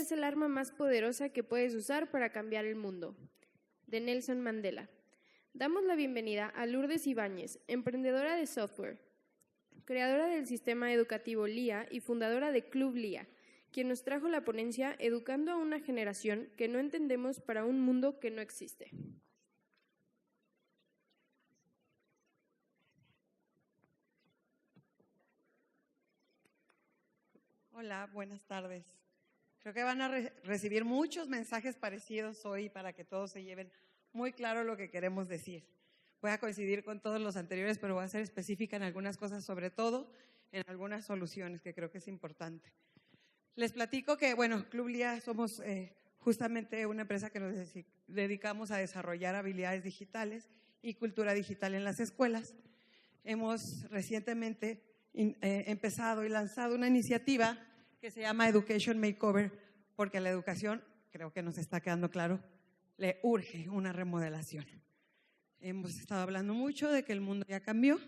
es el arma más poderosa que puedes usar para cambiar el mundo. De Nelson Mandela. Damos la bienvenida a Lourdes Ibáñez, emprendedora de software, creadora del sistema educativo LIA y fundadora de Club LIA, quien nos trajo la ponencia Educando a una generación que no entendemos para un mundo que no existe. Hola, buenas tardes. Creo que van a recibir muchos mensajes parecidos hoy para que todos se lleven muy claro lo que queremos decir. Voy a coincidir con todos los anteriores, pero voy a ser específica en algunas cosas, sobre todo en algunas soluciones que creo que es importante. Les platico que, Club LIA somos justamente una empresa que nos dedicamos a desarrollar habilidades digitales y cultura digital en las escuelas. Hemos recientemente empezado y lanzado una iniciativa que se llama Education Makeover, porque a la educación, creo que nos está quedando claro, le urge una remodelación. Hemos estado hablando mucho de que el mundo ya cambió,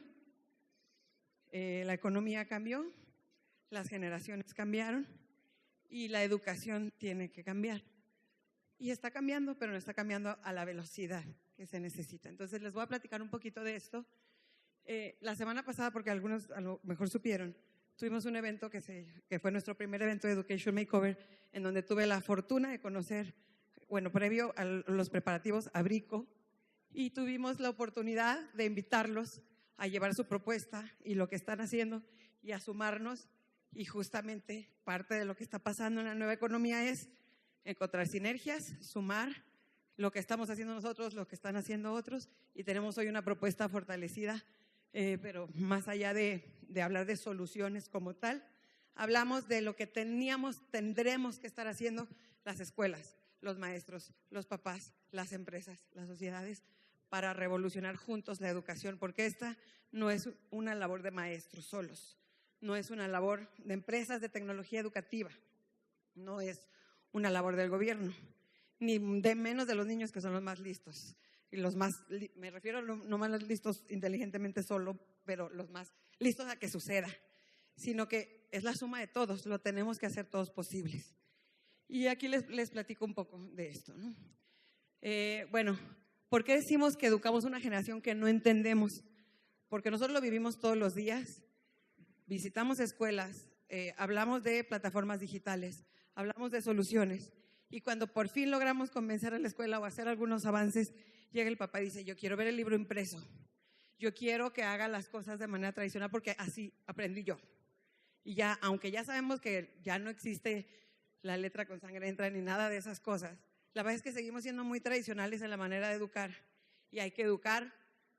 la economía cambió, las generaciones cambiaron y la educación tiene que cambiar. Y está cambiando, pero no está cambiando a la velocidad que se necesita. Entonces les voy a platicar un poquito de esto. La semana pasada, porque algunos a lo mejor supieron, tuvimos un evento que fue nuestro primer evento de Education Makeover, en donde tuve la fortuna de conocer, previo a los preparativos, a Brico, y tuvimos la oportunidad de invitarlos a llevar su propuesta y lo que están haciendo y a sumarnos. Y justamente parte de lo que está pasando en la nueva economía es encontrar sinergias, sumar lo que estamos haciendo nosotros, lo que están haciendo otros, y tenemos hoy una propuesta fortalecida. Pero más allá de hablar de soluciones como tal, hablamos de lo que tendremos que estar haciendo las escuelas, los maestros, los papás, las empresas, las sociedades, para revolucionar juntos la educación, porque esta no es una labor de maestros solos, no es una labor de empresas de tecnología educativa, no es una labor del gobierno, ni de menos de los niños que son los más listos. Y los más, me refiero a no más listos inteligentemente solo, pero los más listos a que suceda, sino que es la suma de todos, lo tenemos que hacer todos posibles. Y aquí les platico un poco de esto, ¿no? ¿Por qué decimos que educamos una generación que no entendemos? Porque nosotros lo vivimos todos los días, visitamos escuelas, hablamos de plataformas digitales, hablamos de soluciones, y cuando por fin logramos convencer a la escuela o hacer algunos avances, llega el papá y dice, yo quiero ver el libro impreso, yo quiero que haga las cosas de manera tradicional porque así aprendí yo. Y ya, aunque ya sabemos que ya no existe la letra con sangre entra ni nada de esas cosas, la verdad es que seguimos siendo muy tradicionales en la manera de educar, y hay que educar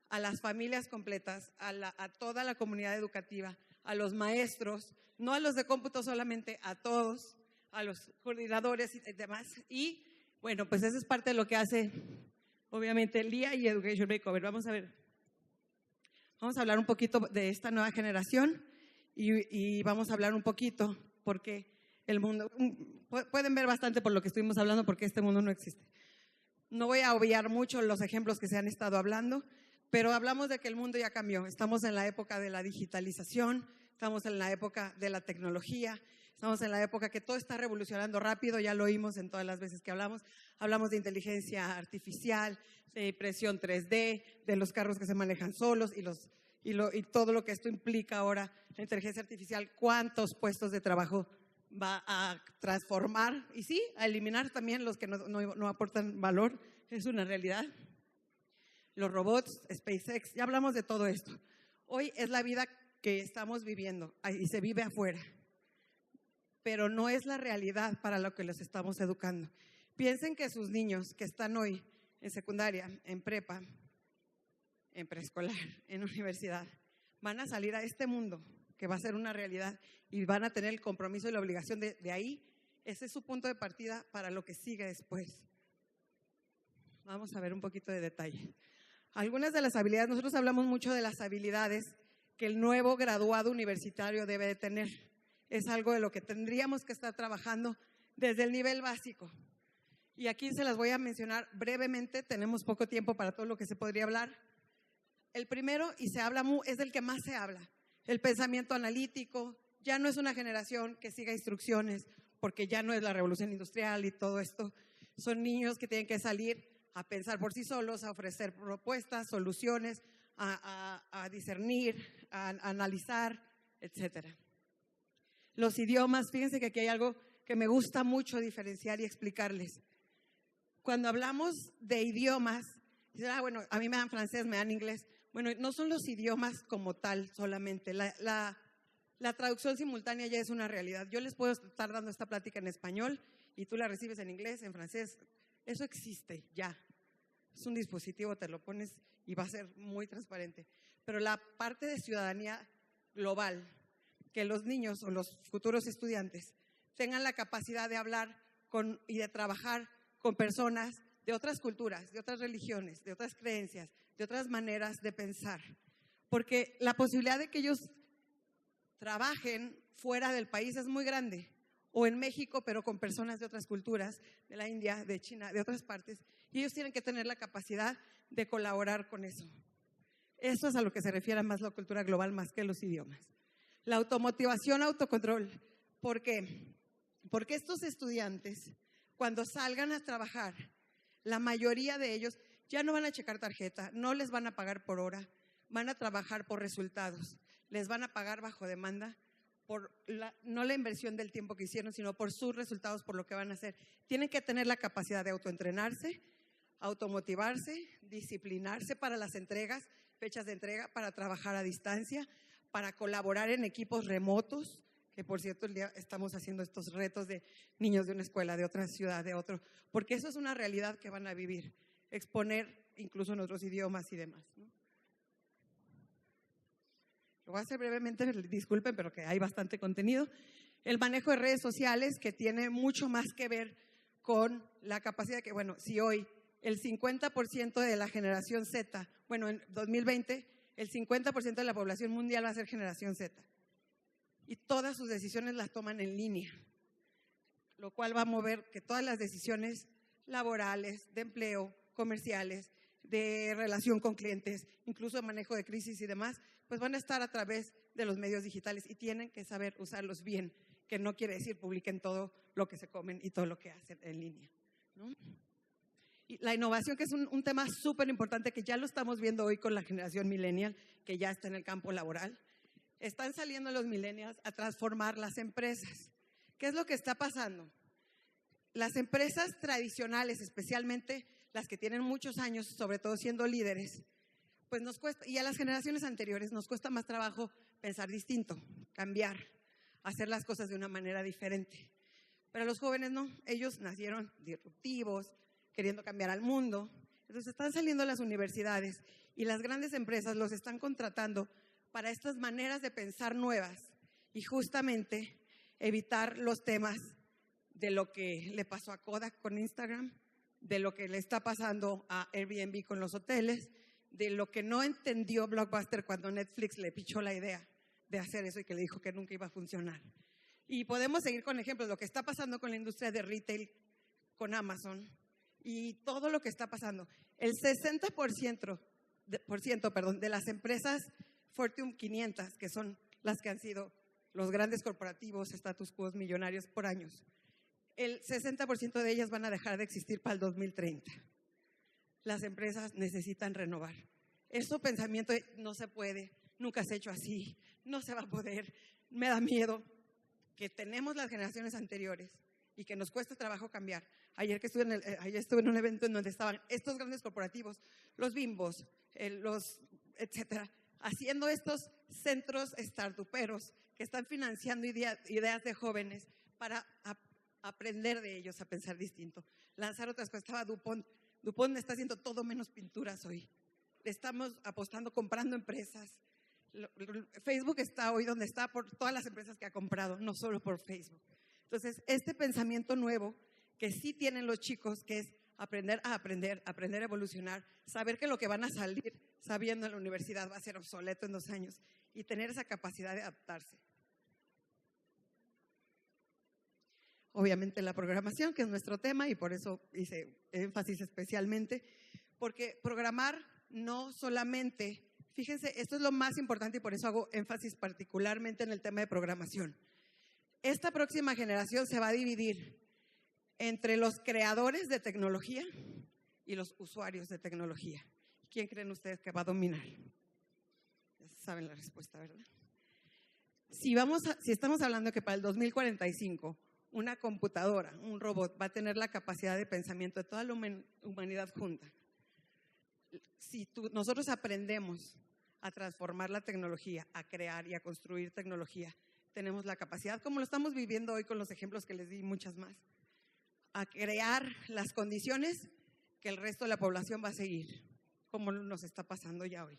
a las familias completas, a toda la comunidad educativa, a los maestros, no a los de cómputo solamente, a todos, a los coordinadores y demás. Y pues eso es parte de lo que hace obviamente LIA y Education Makeover. Vamos a hablar un poquito de esta nueva generación y vamos a hablar un poquito porque el mundo, pueden ver bastante por lo que estuvimos hablando porque este mundo no existe. No voy a obviar mucho los ejemplos que se han estado hablando, pero hablamos de que el mundo ya cambió. Estamos en la época de la digitalización, estamos en la época de la tecnología, estamos en la época que todo está revolucionando rápido, ya lo oímos en todas las veces que hablamos de inteligencia artificial, de impresión 3D, de los carros que se manejan solos y todo lo que esto implica ahora, la inteligencia artificial, cuántos puestos de trabajo va a transformar y sí, a eliminar también los que no aportan valor, es una realidad. Los robots, SpaceX, ya hablamos de todo esto. Hoy es la vida que estamos viviendo y se vive afuera, pero no es la realidad para lo que los estamos educando. Piensen que sus niños que están hoy en secundaria, en prepa, en preescolar, en universidad, van a salir a este mundo que va a ser una realidad y van a tener el compromiso y la obligación de ahí. Ese es su punto de partida para lo que sigue después. Vamos a ver un poquito de detalle. Algunas de las habilidades, nosotros hablamos mucho de las habilidades que el nuevo graduado universitario debe de tener. Es algo de lo que tendríamos que estar trabajando desde el nivel básico. Y aquí se las voy a mencionar brevemente, tenemos poco tiempo para todo lo que se podría hablar. El primero, y es del que más se habla, el pensamiento analítico. Ya no es una generación que siga instrucciones porque ya no es la revolución industrial y todo esto. Son niños que tienen que salir a pensar por sí solos, a ofrecer propuestas, soluciones, a discernir, a analizar, etcétera. Los idiomas, fíjense que aquí hay algo que me gusta mucho diferenciar y explicarles. Cuando hablamos de idiomas, dicen, bueno, a mí me dan francés, me dan inglés. Bueno, no son los idiomas como tal solamente. La traducción simultánea ya es una realidad. Yo les puedo estar dando esta plática en español y tú la recibes en inglés, en francés. Eso existe ya. Es un dispositivo, te lo pones y va a ser muy transparente. Pero la parte de ciudadanía global, que los niños o los futuros estudiantes tengan la capacidad de hablar y de trabajar con personas de otras culturas, de otras religiones, de otras creencias, de otras maneras de pensar. Porque la posibilidad de que ellos trabajen fuera del país es muy grande. O en México, pero con personas de otras culturas, de la India, de China, de otras partes. Y ellos tienen que tener la capacidad de colaborar con eso. Eso es a lo que se refiere más la cultura global, más que los idiomas. La automotivación, autocontrol. ¿Por qué? Porque estos estudiantes, cuando salgan a trabajar, la mayoría de ellos ya no van a checar tarjeta, no les van a pagar por hora, van a trabajar por resultados, les van a pagar bajo demanda, no la inversión del tiempo que hicieron, sino por sus resultados, por lo que van a hacer. Tienen que tener la capacidad de autoentrenarse, automotivarse, disciplinarse para las entregas, fechas de entrega, para trabajar a distancia, para colaborar en equipos remotos, que por cierto el día estamos haciendo estos retos de niños de una escuela, de otra ciudad, de otro, porque eso es una realidad que van a vivir, exponer incluso en otros idiomas y demás, ¿no? Lo voy a hacer brevemente, disculpen, pero que hay bastante contenido. El manejo de redes sociales, que tiene mucho más que ver con la capacidad que, bueno, si hoy el 50% de la generación Z, bueno, en 2020, el 50% de la población mundial va a ser generación Z. Y todas sus decisiones las toman en línea, lo cual va a mover que todas las decisiones laborales, de empleo, comerciales, de relación con clientes, incluso de manejo de crisis y demás, pues van a estar a través de los medios digitales y tienen que saber usarlos bien, que no quiere decir publiquen todo lo que se comen y todo lo que hacen en línea, ¿no? Y la innovación, que es un tema súper importante, que ya lo estamos viendo hoy con la generación millennial, que ya está en el campo laboral. Están saliendo los millennials a transformar las empresas. ¿Qué es lo que está pasando? Las empresas tradicionales, especialmente las que tienen muchos años, sobre todo siendo líderes, pues nos cuesta, y a las generaciones anteriores nos cuesta más trabajo pensar distinto, cambiar, hacer las cosas de una manera diferente. Pero los jóvenes no, ellos nacieron disruptivos, queriendo cambiar al mundo. Entonces están saliendo a las universidades y las grandes empresas los están contratando para estas maneras de pensar nuevas y justamente evitar los temas de lo que le pasó a Kodak con Instagram, de lo que le está pasando a Airbnb con los hoteles, de lo que no entendió Blockbuster cuando Netflix le pichó la idea de hacer eso y que le dijo que nunca iba a funcionar. Y podemos seguir con ejemplos, lo que está pasando con la industria de retail, con Amazon y todo lo que está pasando. El 60% de las empresas Fortune 500, que son las que han sido los grandes corporativos, status quo millonarios por años, el 60% de ellas van a dejar de existir para el 2030. Las empresas necesitan renovar. Ese pensamiento de no se puede, nunca se ha hecho así, no se va a poder, me da miedo, que tenemos las generaciones anteriores y que nos cuesta trabajo cambiar. Ayer estuve en un evento en donde estaban estos grandes corporativos, los Bimbos, etcétera, haciendo estos centros startuperos que están financiando ideas de jóvenes para aprender de ellos a pensar distinto, lanzar otras cosas. Estaba DuPont está haciendo todo menos pinturas hoy. Estamos apostando, comprando empresas. Facebook está hoy donde está por todas las empresas que ha comprado, no solo por Facebook. Entonces, este pensamiento nuevo que sí tienen los chicos, que es aprender a evolucionar, saber que lo que van a salir sabiendo en la universidad va a ser obsoleto en 2 años y tener esa capacidad de adaptarse. Obviamente la programación, que es nuestro tema, y por eso hice énfasis especialmente, porque programar no solamente, fíjense, esto es lo más importante y por eso hago énfasis particularmente en el tema de programación. esta próxima generación se va a dividir entre los creadores de tecnología y los usuarios de tecnología. ¿Quién creen ustedes que va a dominar? Ya saben la respuesta, ¿verdad? Si estamos hablando que para el 2045 una computadora, un robot, va a tener la capacidad de pensamiento de toda la humanidad junta, si nosotros aprendemos a transformar la tecnología, a crear y a construir tecnología, tenemos la capacidad, como lo estamos viviendo hoy con los ejemplos que les di, muchas más, a crear las condiciones que el resto de la población va a seguir, como nos está pasando ya hoy.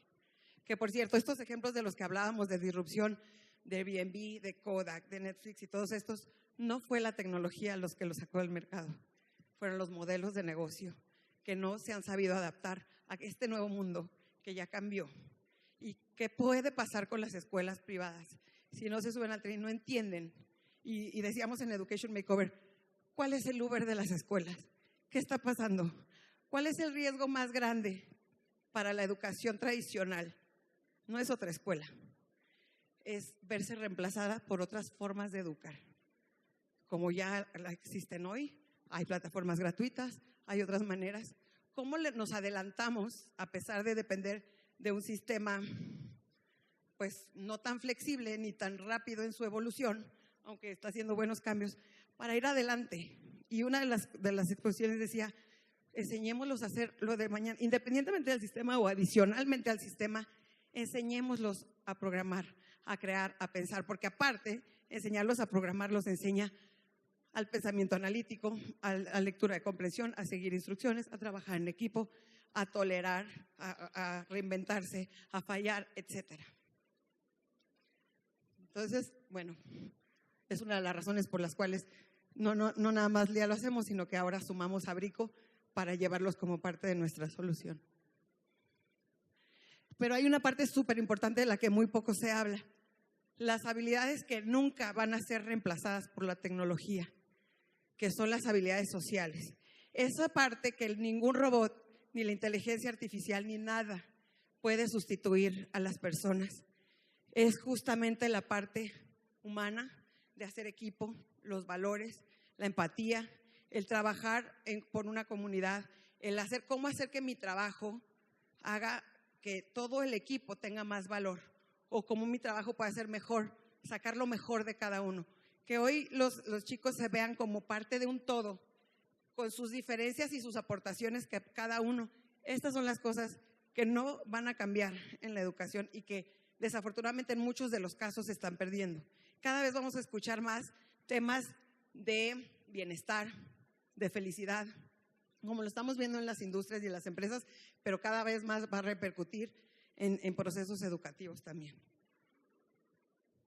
Que por cierto, estos ejemplos de los que hablábamos de disrupción, de Airbnb, de Kodak, de Netflix y todos estos, no fue la tecnología los que los sacó del mercado, fueron los modelos de negocio que no se han sabido adaptar a este nuevo mundo que ya cambió. ¿Y qué puede pasar con las escuelas privadas? Si no se suben al tren, no entienden. Y decíamos en Education Makeover, ¿cuál es el Uber de las escuelas? ¿Qué está pasando? ¿Cuál es el riesgo más grande para la educación tradicional? No es otra escuela, es verse reemplazada por otras formas de educar. Como ya existen hoy, hay plataformas gratuitas, hay otras maneras. ¿Cómo nos adelantamos a pesar de depender de un sistema pues no tan flexible ni tan rápido en su evolución, aunque está haciendo buenos cambios, para ir adelante? Y una de las exposiciones decía, enseñémoslos a hacer lo de mañana, independientemente del sistema o adicionalmente al sistema, enseñémoslos a programar, a crear, a pensar, porque aparte, enseñarlos a programar los enseña al pensamiento analítico, a lectura de comprensión, a seguir instrucciones, a trabajar en equipo, a tolerar, a reinventarse, a fallar, etcétera. Entonces, bueno, es una de las razones por las cuales no nada más ya lo hacemos, sino que ahora sumamos a Brico para llevarlos como parte de nuestra solución. Pero hay una parte súper importante de la que muy poco se habla. Las habilidades que nunca van a ser reemplazadas por la tecnología, que son las habilidades sociales. Esa parte que ningún robot, ni la inteligencia artificial, ni nada puede sustituir a las personas. Es justamente la parte humana de hacer equipo, los valores, la empatía, el trabajar por una comunidad, cómo hacer que mi trabajo haga que todo el equipo tenga más valor, o cómo mi trabajo pueda ser mejor, sacar lo mejor de cada uno. Que hoy los chicos se vean como parte de un todo, con sus diferencias y sus aportaciones que cada uno. Estas son las cosas que no van a cambiar en la educación y que desafortunadamente en muchos de los casos se están perdiendo. Cada vez vamos a escuchar más temas de bienestar, de felicidad, como lo estamos viendo en las industrias y en las empresas, pero cada vez más va a repercutir en procesos educativos también.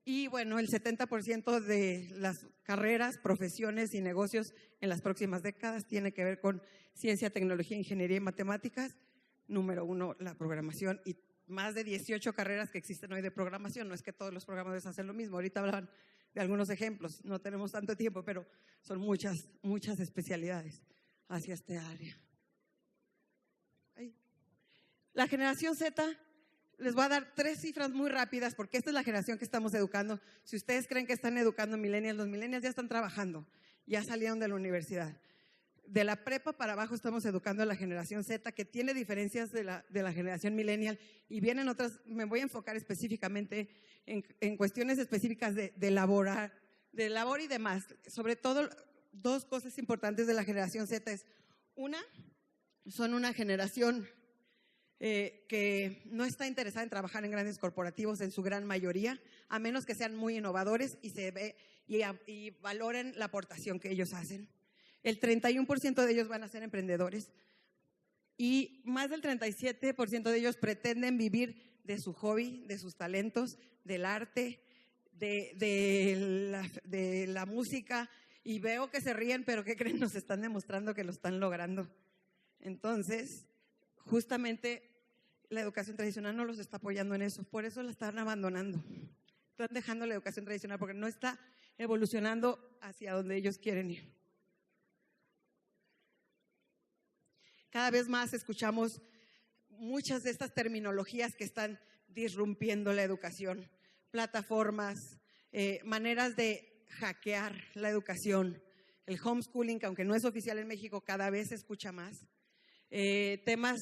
Y bueno, el 70% de las carreras, profesiones y negocios en las próximas décadas tiene que ver con ciencia, tecnología, ingeniería y matemáticas. Número 1, la programación, y más de 18 carreras que existen hoy de programación. No es que todos los programadores hacen lo mismo. Ahorita hablaban de algunos ejemplos. No tenemos tanto tiempo, pero son muchas especialidades hacia este área. La generación Z, les voy a dar 3 cifras muy rápidas porque esta es la generación que estamos educando. Si ustedes creen que están educando millennials, los millennials ya están trabajando, ya salieron de la universidad. De la prepa para abajo estamos educando a la generación Z, que tiene diferencias de la generación millennial, y vienen otras. Me voy a enfocar específicamente en cuestiones específicas de labor y demás. Sobre todo, 2 cosas importantes de la generación Z es, son una generación que no está interesada en trabajar en grandes corporativos en su gran mayoría, a menos que sean muy innovadores y valoren la aportación que ellos hacen. El 31% de ellos van a ser emprendedores y más del 37% de ellos pretenden vivir de su hobby, de sus talentos, del arte, de la música. Y veo que se ríen, pero ¿qué creen? Nos están demostrando que lo están logrando. Entonces, justamente la educación tradicional no los está apoyando en eso, por eso la están abandonando. Están dejando la educación tradicional porque no está evolucionando hacia donde ellos quieren ir. Cada vez más escuchamos muchas de estas terminologías que están disrumpiendo la educación, plataformas, maneras de hackear la educación, el homeschooling, que aunque no es oficial en México, cada vez se escucha más. Temas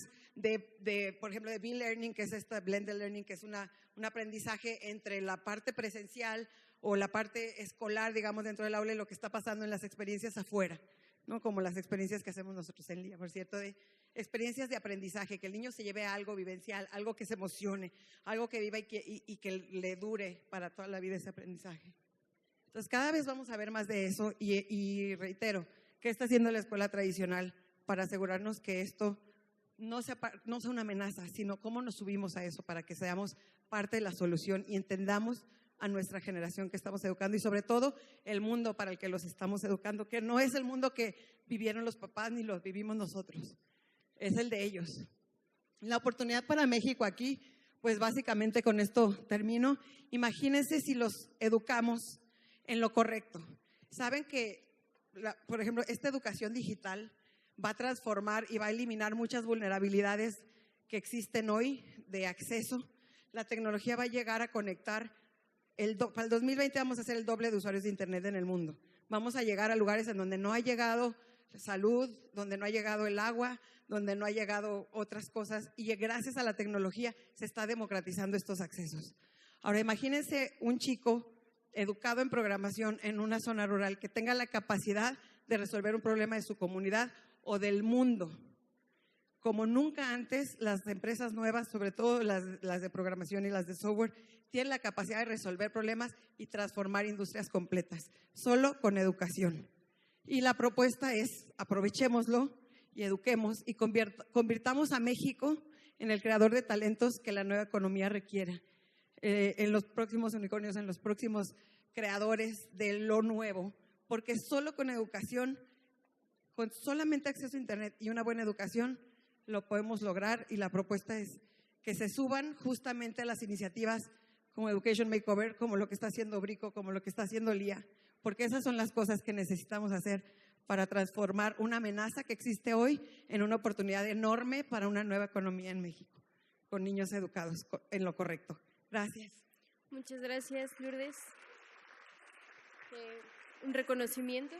por ejemplo, de B-Learning, que es esta blended learning, que es un aprendizaje entre la parte presencial o la parte escolar, digamos, dentro del aula y lo que está pasando en las experiencias afuera, ¿no? Como las experiencias que hacemos nosotros en LIA, por cierto, de experiencias de aprendizaje, que el niño se lleve algo vivencial, algo que se emocione, algo que viva y que le dure para toda la vida ese aprendizaje. Entonces, cada vez vamos a ver más de eso y reitero, ¿qué está haciendo la escuela tradicional para asegurarnos que esto no sea una amenaza, sino cómo nos subimos a eso para que seamos parte de la solución y entendamos a nuestra generación que estamos educando y sobre todo el mundo para el que los estamos educando, que no es el mundo que vivieron los papás ni lo vivimos nosotros, es el de ellos. La oportunidad para México aquí, pues básicamente con esto termino. Imagínense si los educamos en lo correcto. Saben que, por ejemplo, esta educación digital va a transformar y va a eliminar muchas vulnerabilidades que existen hoy de acceso. La tecnología va a llegar a conectar, para el 2020 vamos a ser el doble de usuarios de Internet en el mundo. Vamos a llegar a lugares en donde no ha llegado salud, donde no ha llegado el agua, donde no ha llegado otras cosas y gracias a la tecnología se está democratizando estos accesos. Ahora imagínense un chico educado en programación en una zona rural que tenga la capacidad de resolver un problema de su comunidad o del mundo. Como nunca antes, las empresas nuevas, sobre todo las de programación y las de software, tienen la capacidad de resolver problemas y transformar industrias completas, solo con educación. Y la propuesta es, aprovechémoslo y eduquemos y convirtamos a México en el creador de talentos que la nueva economía requiera. En los próximos unicornios, en los próximos creadores de lo nuevo, porque solo con educación, con solamente acceso a Internet y una buena educación, lo podemos lograr y la propuesta es que se suban justamente a las iniciativas como Education Makeover, como lo que está haciendo Brico, como lo que está haciendo LIA, porque esas son las cosas que necesitamos hacer para transformar una amenaza que existe hoy en una oportunidad enorme para una nueva economía en México, con niños educados en lo correcto. Gracias. Muchas gracias, Lourdes. Un reconocimiento.